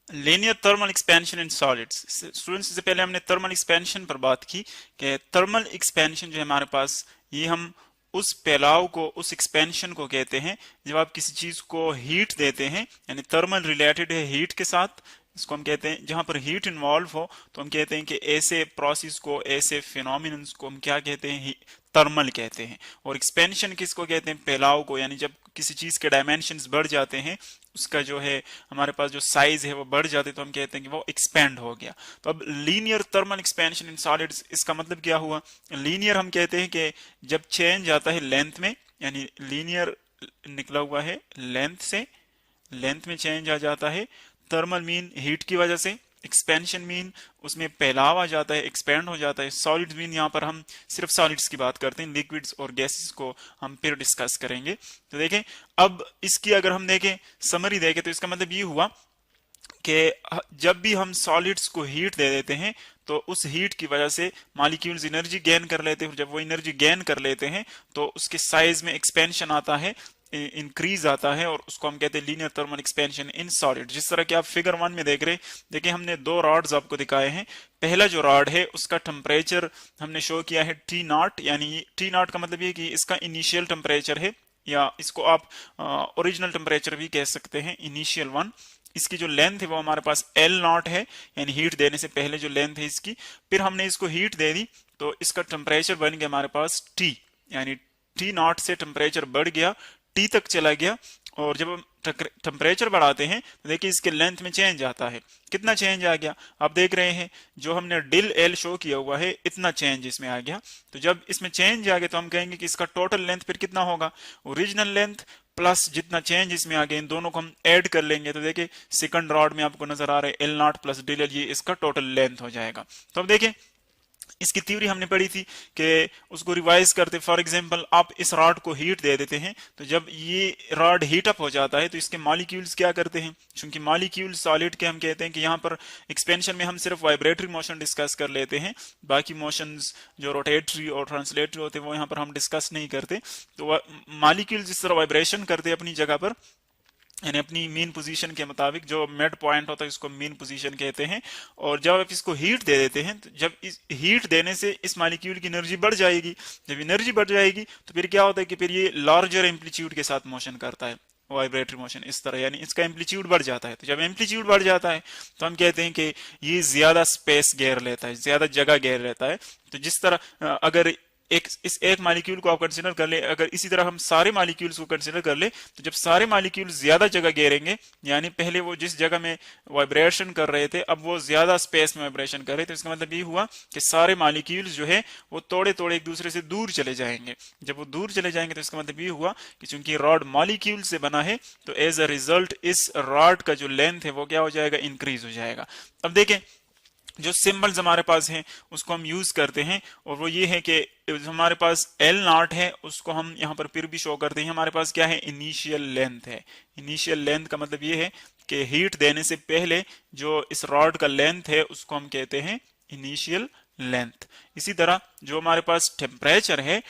Linear thermal expansion in solids. Students, इससे पहले हमने थर्मल एक्सपेंशन पर बात की कि थर्मल एक्सपेंशन जो है हमारे पास, ये हम उस फैलाव को, उस एक्सपेंशन को कहते हैं जब आप किसी चीज को हीट देते हैं, यानी थर्मल रिलेटेड है हीट के साथ। इसको हम कहते हैं, जहां पर हीट इन्वॉल्व हो तो हम कहते हैं कि ऐसे प्रोसेस को, ऐसे फिनोमिनन्स को हम क्या कहते हैं, थर्मल कहते हैं। और एक्सपेंशन किसको कहते हैं, फैलाव को, यानी जब किसी चीज के डायमेंशंस बढ़ जाते हैं, उसका जो है हमारे पास जो साइज है वो बढ़ जाते, तो हम कहते हैं कि वो एक्सपेंड हो गया। तो अब linear thermal expansion in solids, इसका मतलब क्या हुआ। लीनियर हम कहते हैं कि जब चेंज आता है लेंथ में, यानी लीनियर निकला हुआ है लेंथ से, लेंथ में चेंज आ जाता है। थर्मल मीन हीट की वजह से, एक्सपेंशन मीन उसमें फैलाव आ जाता है, एक्सपेंड हो जाता है। सॉलिड मीन यहाँ पर हम सिर्फ सॉलिड्स की बात करते हैं, लिक्विड्स और गैसेस को हम फिर डिस्कस करेंगे। तो देखें, अब इसकी अगर हम देखें समरी देखें, तो इसका मतलब ये हुआ कि जब भी हम सॉलिड्स को हीट दे देते हैं तो उस हीट की वजह से मॉलिक्यूल्स एनर्जी गेन कर लेते हैं। जब वो एनर्जी गेन कर लेते हैं तो उसके साइज में एक्सपेंशन आता है, इंक्रीज आता है, और उसको हम कहते हैं linear thermal expansion in solid. जिस तरह के आप फिगर 1 में देख रहे, देखिए हमने दो रॉड्स आपको दिखाए हैं। पहला जो रॉड है उसका टेम्परेचर हमने शो किया है T0, यानी T0 का मतलब ये कि इसका इनिशियल टेम्परेचर है, या इसको आप ओरिजिनल टेम्परेचर भी कह सकते हैं, इनिशियल वन। इसकी जो लेंथ है वो हमारे पास L0 है, यानी हीट देने से पहले जो लेंथ है इसकी। फिर हमने इसको हीट दे दी तो इसका टेम्परेचर बन गया हमारे पास T, यानी T0 से टेम्परेचर बढ़ गया, T तक चला गया। और जब हम टेम्परेचर बढ़ाते हैं तो देखिए इसके लेंथ में चेंज आता है। कितना चेंज आ गया आप देख रहे हैं, जो हमने डिल एल शो किया हुआ है इतना चेंज इसमें आ गया। तो जब इसमें चेंज आ गया तो हम कहेंगे कि इसका टोटल लेंथ फिर कितना होगा, ओरिजिनल लेंथ प्लस जितना चेंज इसमें आ गया, इन दोनों को हम ऐड कर लेंगे। तो देखिए सेकंड रॉड में आपको नजर आ रहा है L0 प्लस डिल एल, ये इसका टोटल लेंथ हो जाएगा। तो अब देखिए इसकी थ्योरी हमने पढ़ी थी कि उसको रिवाइज करते, फॉर एग्जांपल आप इस रॉड को हीट दे देते हैं, तो जब ये रॉड हीट अप हो जाता है तो इसके मॉलिक्यूल्स क्या करते हैं, क्योंकि मॉलिक्यूल सॉलिड के हम कहते हैं कि यहाँ पर एक्सपेंशन में हम सिर्फ वाइब्रेटरी मोशन डिस्कस कर लेते हैं, बाकी मोशंस जो रोटेटरी और ट्रांसलेटरी होते हैं वो यहाँ पर हम डिस्कस नहीं करते। तो मॉलिक्यूल जिस तरह वाइब्रेशन करते हैं अपनी जगह पर, यानी अपनी मीन पोजीशन के मुताबिक, जो मिड पॉइंट होता है इसको मीन पोजीशन कहते हैं। और जब आप इसको हीट दे देते हैं तो जब इस हीट देने से इस मॉलिक्यूल की एनर्जी बढ़ जाएगी। जब एनर्जी बढ़ जाएगी तो फिर क्या होता है कि फिर ये लार्जर एम्पलीट्यूड के साथ मोशन करता है, वाइब्रेटरी मोशन इस तरह, यानी इसका एम्पलीट्यूड बढ़ जाता है। तो जब एम्पलीट्यूड बढ़ जाता है तो हम कहते हैं कि ये ज्यादा स्पेस घेर लेता है, ज्यादा जगह घेर लेता है। तो जिस तरह अगर इस एक मॉलिक्यूल को आप कंसीडर कर ले, अगर इसी तरह हम सारे मॉलिक्यूल्स को कंसीडर कर ले, तो जब सारे मॉलिक्यूल ज्यादा जगह घेरेंगे, यानी पहले वो जिस जगह में वाइब्रेशन कर रहे थे अब वो ज्यादा स्पेस में वाइब्रेशन कर रहे थे, तो इसका मतलब ये हुआ कि सारे मॉलिक्यूल्स जो है वो थोड़े थोड़े एक दूसरे से दूर चले जाएंगे। जब वो दूर चले जाएंगे तो इसका मतलब ये हुआ कि चूंकि रॉड मॉलिक्यूल से बना है तो एज अ रिजल्ट इस रॉड का जो लेंथ है वो क्या हो जाएगा, इंक्रीज हो जाएगा। अब देखें जो सिंबल्स हमारे पास हैं उसको हम यूज करते हैं, और वो ये है कि हमारे पास L0 है उसको हम यहाँ पर फिर भी शो करते हैं, हमारे पास क्या है, इनिशियल लेंथ है। इनिशियल लेंथ का मतलब ये है कि हीट देने से पहले जो इस रॉड का लेंथ है उसको हम कहते हैं इनिशियल लेंथ। इसी तरह जो हमारे पास टेम्परेचर है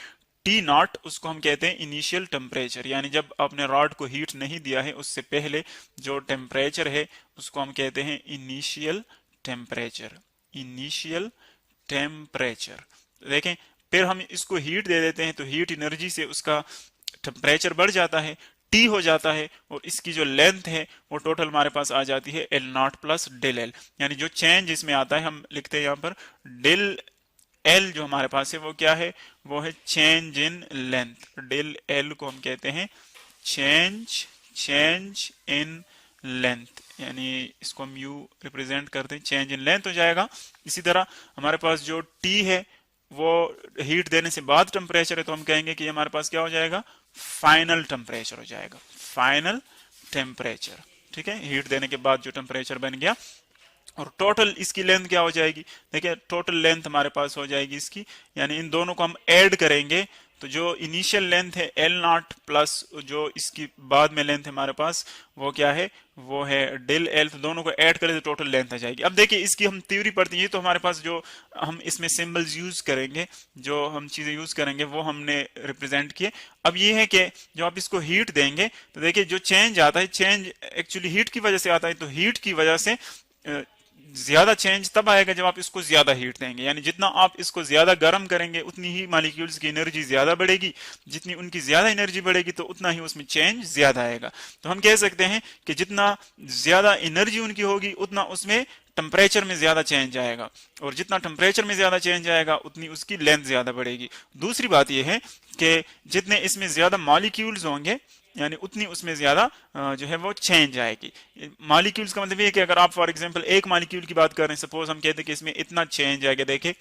T0, उसको हम कहते हैं इनिशियल टेम्परेचर, यानी जब आपने रॉड को हीट नहीं दिया है उससे पहले जो टेम्परेचर है उसको हम कहते हैं इनिशियल टेम्परेचर, इनिशियल टेम्परेचर। देखें फिर हम इसको हीट दे देते हैं तो हीट एनर्जी से उसका टेम्परेचर बढ़ जाता है, T हो जाता है, और इसकी जो लेंथ है वो टोटल हमारे पास आ जाती है L0 प्लस डेल एल। यानी जो चेंज इसमें आता है हम लिखते हैं यहाँ पर डेल एल, जो हमारे पास है वो क्या है, वो है change in length. Del L को हम कहते हैं चेंज इन लेंथ, यानी इसको हम यू रिप्रेजेंट करते हैं, चेंज इन लेंथ हो जाएगा। इसी तरह हमारे पास जो टी है वो हीट देने से बाद टेम्परेचर है, तो हम कहेंगे कि हमारे पास क्या हो जाएगा, फाइनल टेम्परेचर हो जाएगा, फाइनल टेम्परेचर। ठीक है, हीट देने के बाद जो टेम्परेचर बन गया। और टोटल इसकी लेंथ क्या हो जाएगी, देखिए टोटल लेंथ हमारे पास हो जाएगी इसकी, यानी इन दोनों को हम ऐड करेंगे तो जो इनिशियल लेंथ है L0 प्लस जो इसकी बाद में लेंथ है हमारे पास वो क्या है, वो है डेल एल, तो दोनों को ऐड करें तो टोटल लेंथ आ जाएगी। अब देखिए इसकी हम थ्योरी पढ़ते हैं, तो हमारे पास जो हम इसमें सिंबल्स यूज करेंगे, जो हम चीजें यूज करेंगे वो हमने रिप्रेजेंट किए। अब ये है कि जब आप इसको हीट देंगे तो देखिए जो चेंज आता है, चेंज एक्चुअली हीट की वजह से आता है, तो हीट की वजह से ज्यादा चेंज तब आएगा जब आप इसको ज्यादा हीट देंगे, यानी जितना आप इसको ज्यादा गर्म करेंगे उतनी ही मॉलिक्यूल्स की एनर्जी ज्यादा बढ़ेगी, जितनी उनकी ज्यादा एनर्जी बढ़ेगी तो उतना ही उसमें चेंज ज्यादा आएगा। तो हम कह सकते हैं कि जितना ज्यादा एनर्जी उनकी होगी उतना उसमें टेम्परेचर में ज्यादा चेंज आएगा, और जितना टेम्परेचर में ज्यादा चेंज आएगा उतनी उसकी लेंथ ज्यादा बढ़ेगी। दूसरी बात यह है कि जितने इसमें ज्यादा मॉलिक्यूल्स होंगे यानी उतनी उसमें ज्यादा जो है वो चेंज आएगी। मॉलिक्यूल्स का मतलब ये है कि अगर आप फॉर एग्जांपल एक मॉलिक्यूल की बात कर रहे हैं, सपोज हम कहते हैं कि इसमें इतना चेंज आएगा, देखें,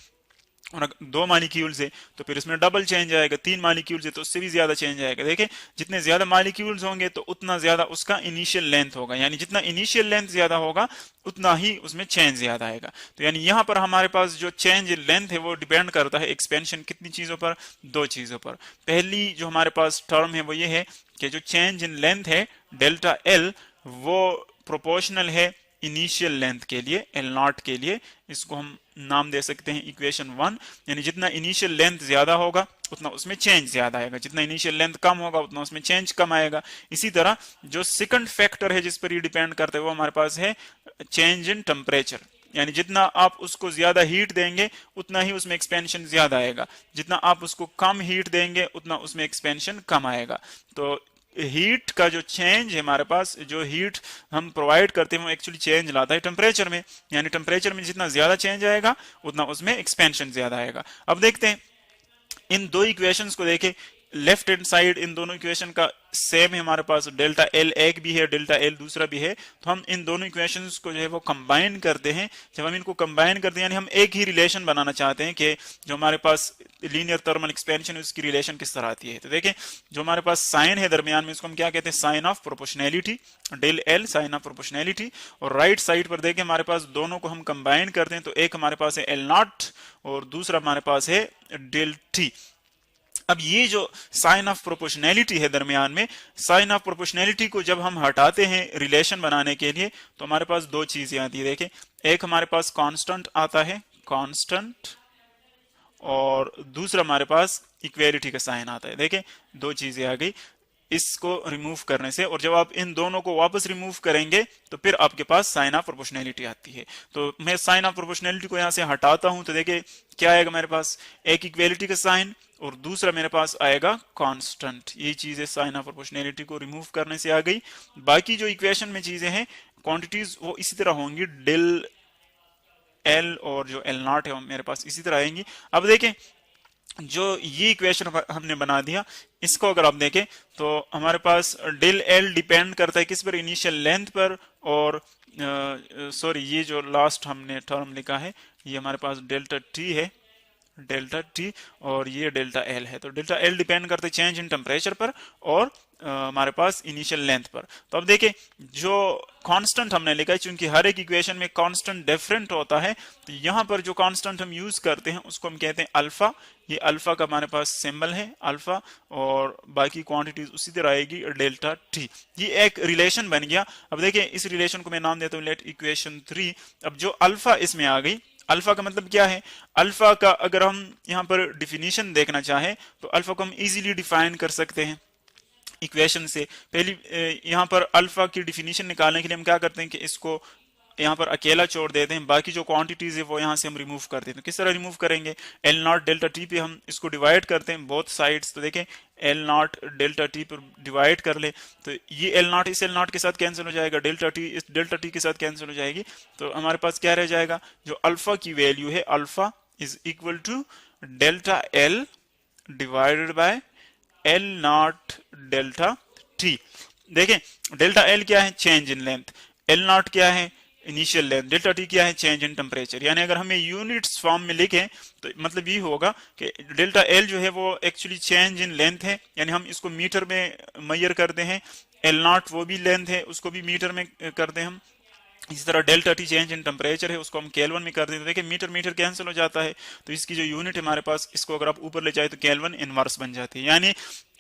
और अगर 2 मॉलिक्यूल्स है तो फिर इसमें डबल चेंज आएगा, 3 मॉलिक्यूल्स है तो उससे भी ज्यादा चेंज आएगा। देखें जितने ज्यादा मॉलिक्यूल्स होंगे तो उतना ज्यादा उसका इनिशियल लेंथ होगा, यानी जितना इनिशियल लेंथ ज्यादा होगा उतना ही उसमें चेंज ज्यादा आएगा। तो यानी यहाँ पर हमारे पास जो चेंज इन लेंथ है वो डिपेंड करता है एक्सपेंशन कितनी चीजों पर, 2 चीजों पर। पहली जो हमारे पास टर्म है वो ये है कि जो चेंज इन लेंथ है डेल्टा एल वो प्रोपोर्शनल है इनिशियल लेंथ के लिए, एल नॉट के लिए। इसको हम नाम दे सकते हैं इक्वेशन 1, यानी जितना इनिशियल लेंथ ज्यादा होगा उतना उसमें चेंज ज्यादा आएगा, जितना इनिशियल लेंथ कम होगा उतना उसमें चेंज कम आएगा। इसी तरह जो सेकंड फैक्टर है जिस पर ये डिपेंड करता है वो हमारे पास है चेंज इन टेम्परेचर, यानी जितना आप उसको ज्यादा हीट देंगे उतना ही उसमें एक्सपेंशन ज्यादा आएगा, जितना आप उसको कम हीट देंगे उतना उसमें एक्सपेंशन कम आएगा। तो हीट का जो चेंज है हमारे पास, जो हीट हम प्रोवाइड करते हैं वो एक्चुअली चेंज लाता है टेम्परेचर में, यानी टेम्परेचर में जितना ज्यादा चेंज आएगा उतना उसमें एक्सपेंशन ज्यादा आएगा। अब देखते हैं इन 2 इक्वेशंस को देखें, लेफ्ट हैंड साइड इन दोनों इक्वेशन का सेम है हमारे पास, डेल्टा एल एक भी है डेल्टा एल दूसरा भी है, तो हम इन दोनों इक्वेशंस को जो है वो कंबाइन करते हैं। जब हम इनको कंबाइन करते हैं यानी हम एक ही रिलेशन बनाना चाहते हैं कि जो हमारे पास लीनियर थर्मल एक्सपेंशन है उसकी रिलेशन किस तरह आती है। तो देखें जो हमारे पास साइन है दरमियान में, इसको हम क्या कहते हैं, sign of proportionality, del L sign of proportionality. और राइट साइड पर देखें हमारे पास दोनों को हम कंबाइन करते हैं तो एक हमारे पास है एल नॉट और दूसरा हमारे पास है डेल टी। अब ये जो साइन ऑफ प्रोपोर्शनैलिटी है दरमियान में, साइन ऑफ प्रोपोर्शनैलिटी को जब हम हटाते हैं रिलेशन बनाने के लिए तो हमारे पास 2 चीजें आती है। देखें एक हमारे पास कांस्टेंट आता है, कांस्टेंट, और दूसरा हमारे पास इक्वेलिटी का साइन आता है। देखें 2 चीजें आ गई इसको रिमूव करने से, और जब आप इन दोनों को वापस रिमूव करेंगे तो फिर आपके पास साइन ऑफ प्रोपोर्शनैलिटी आती है। तो मैं साइन ऑफ प्रोपोर्शनैलिटी को यहां से हटाता हूं तो देखिए क्या आएगा मेरे पास, एक इक्वेलिटी का साइन और दूसरा मेरे पास आएगा कांस्टेंट। ये चीजें साइन ऑफ प्रोपोर्शनैलिटी को रिमूव करने से आ गई। बाकी जो इक्वेशन में चीजें हैं क्वांटिटीज वो इसी तरह होंगी, डेल एल और जो एल नॉट है वो मेरे पास इसी तरह आएंगी। अब देखें जो ये इक्वेशन हमने बना दिया, इसको अगर आप देखें तो हमारे पास डेल एल डिपेंड करता है किस पर, इनिशियल लेंथ पर, और सॉरी ये जो लास्ट हमने टर्म लिखा है ये हमारे पास डेल्टा टी है, डेल्टा टी, और ये डेल्टा एल है। तो डेल्टा एल डिपेंड करते चेंज इन टेम्परेचर पर और हमारे पास इनिशियल लेंथ पर। तो अब देखिए जो कांस्टेंट हमने लिखा है, चूंकि हर एक इक्वेशन में कांस्टेंट डिफरेंट होता है, तो यहाँ पर जो कांस्टेंट हम यूज करते हैं उसको हम कहते हैं अल्फा। ये अल्फा का हमारे पास सिंबल है अल्फा, और बाकी क्वांटिटीज उसी तरह आएगी डेल्टा टी। ये एक रिलेशन बन गया। अब देखिए इस रिलेशन को मैं नाम देता हूँ लेट इक्वेशन 3। अब जो अल्फा इसमें आ गई, अल्फा का मतलब क्या है, अल्फा का अगर हम यहाँ पर डिफिनीशन देखना चाहें तो अल्फा को हम इजीली डिफाइन कर सकते हैं इक्वेशन से। पहली यहाँ पर अल्फा की डिफिनीशन निकालने के लिए हम क्या करते हैं कि इसको यहाँ पर अकेला छोड़ देते हैं, बाकी जो क्वांटिटीज है वो यहाँ से हम रिमूव कर देते हैं। किस तरह रिमूव करेंगे, एल नॉट डेल्टा टी पे हम इसको डिवाइड करते हैं बोथ साइड्स। तो देखें एल नॉट डेल्टा टी पर डिवाइड कर ले तो ये एल नॉट इस एल नॉट के साथ कैंसिल हो जाएगा, डेल्टा टी इस डेल्टा टी के साथ कैंसिल हो जाएगी। तो हमारे पास क्या रह जाएगा, जो अल्फा की वैल्यू है alpha is equal to delta L divided by L naught delta T. देखें डेल्टा एल क्या है, change in length, L naught क्या है, इनिशियल लेंथ, डेल्टा टी क्या है, चेंज इन टेम्परेचर। यानी अगर हमें यूनिट्स फॉर्म में लिखें तो मतलब ये होगा कि डेल्टा एल जो है वो एक्चुअली चेंज इन लेंथ है, यानी हम इसको मीटर में मेजर करते हैं, एल नॉट वो भी लेंथ है उसको भी मीटर में करते हैं हम, इसी तरह delta T change in temperature है, उसको हम केल्विन में कर देते हैं। देखिए मीटर मीटर कैंसिल हो जाता है, तो इसकी जो यूनिट है हमारे पास, इसको अगर आप ऊपर ले जाए तो केल्विन इनवर्स बन जाती है। यानी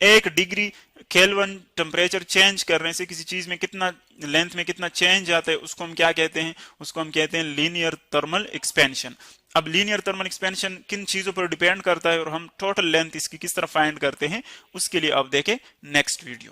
1 डिग्री केल्विन टेम्परेचर चेंज करने से किसी चीज में कितना लेंथ में कितना चेंज आता है, उसको हम क्या कहते हैं, उसको हम कहते हैं लीनियर थर्मल एक्सपेंशन। अब लीनियर थर्मल एक्सपेंशन किन चीजों पर डिपेंड करता है और हम टोटल लेंथ इसकी किस तरह फाइंड करते हैं, उसके लिए आप देखें नेक्स्ट वीडियो।